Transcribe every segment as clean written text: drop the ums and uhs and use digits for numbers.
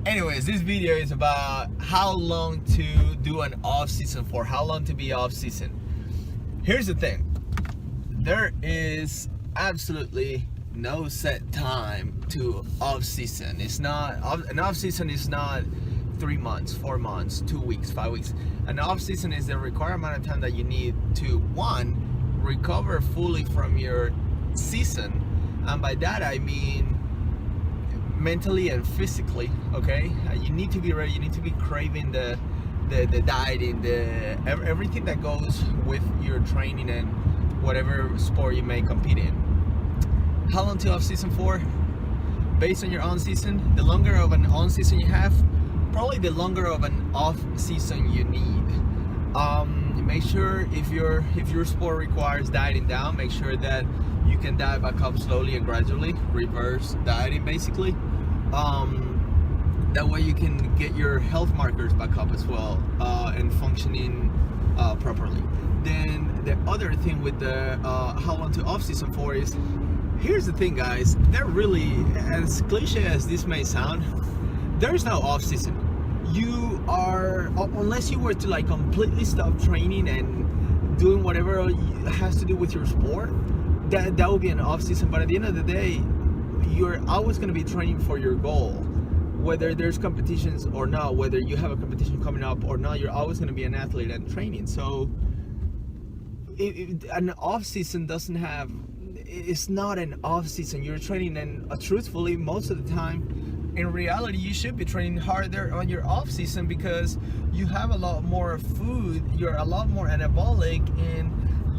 Anyways, this video is about how long to do an off season for, how long to be off season. Here's the thing, there is absolutely no set time to off season. It's not, an off season is not 3 months, 4 months, 2 weeks, 5 weeks. An off season is the required amount of time that you need to, one, recover fully from your season, and by that I mean mentally and physically. Okay, you need to be ready. You need to be craving the dieting, everything that goes with your training and whatever sport you may compete in. How long to off season for? Based on your on season, the longer of an on season you have, probably the longer of an off season you need. Make sure if your sport requires dieting down, make sure that you can diet back up slowly and gradually, reverse dieting basically. That way you can get your health markers back up as well, and functioning properly. Then the other thing with the how long to off season for is, here's the thing guys, they're really, as cliche as this may sound, there's no off season. You are, unless you were to like completely stop training and doing whatever has to do with your sport, that would be an off season. But at the end of the day, you're always going to be training for your goal, whether there's competitions or not, whether you have a competition coming up or not, you're always going to be an athlete and training. So an off season doesn't have, it's not an off season. You're training, and truthfully most of the time in reality you should be training harder on your off season, because you have a lot more food, you're a lot more anabolic, and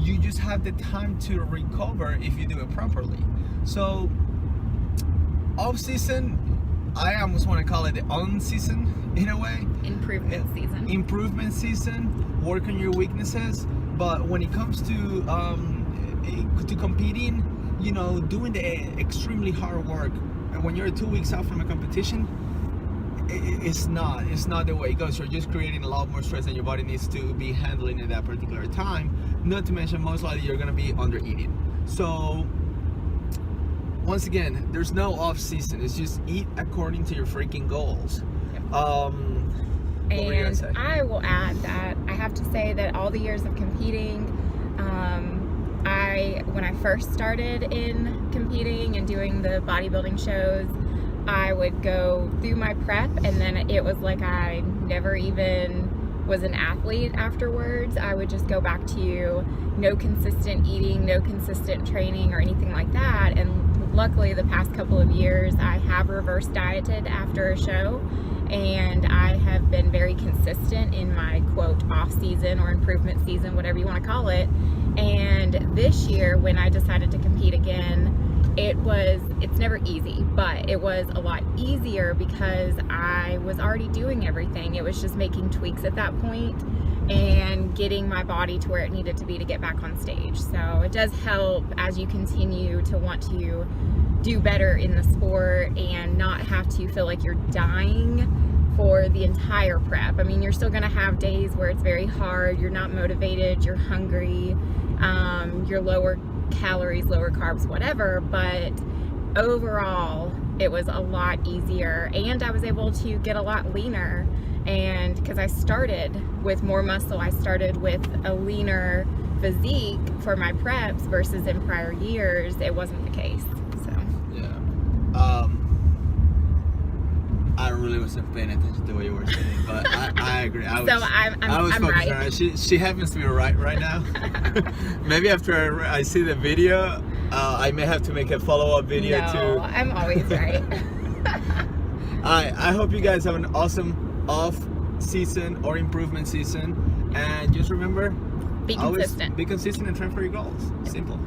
you just have the time to recover if you do it properly. So off season, I almost want to call it the on season in a way. Improvement season. Improvement season. Work on your weaknesses. But when it comes to competing, you know, doing the extremely hard work, and when you're 2 weeks out from a competition, it's not the way it goes. You're just creating a lot more stress than your body needs to be handling at that particular time. Not to mention, most likely you're going to be under eating. So once again, there's no off season. It's just eat according to your freaking goals. And I will add that I have to say that all the years of competing, when I first started in competing and doing the bodybuilding shows, I would go through my prep, and then it was like I never even was an athlete afterwards. I would just go back to no consistent eating, no consistent training or anything like that. And luckily the past couple of years I have reverse dieted after a show, and I have been very consistent in my quote off season or improvement season, whatever you want to call it. And this year when I decided to compete again, it's never easy, but it was a lot easier because I was already doing everything. It was just making tweaks at that point and getting my body to where it needed to be to get back on stage. So it does help as you continue to want to do better in the sport and not have to feel like you're dying for the entire prep. I mean, you're still gonna have days where it's very hard, you're not motivated, you're hungry, you're lower calories, lower carbs, whatever, but overall it was a lot easier, and I was able to get a lot leaner. And because I started with more muscle, I started with a leaner physique for my preps versus in prior years it wasn't the case. So yeah, I really wasn't paying attention to what you were saying, but I agree. I was focused right. on her. She happens to be right now. Maybe after I see the video, I may have to make a follow-up video too. I'm always right. I hope you guys have an awesome off season or improvement season, and just remember, Be consistent. Be consistent and train for your goals. Simple.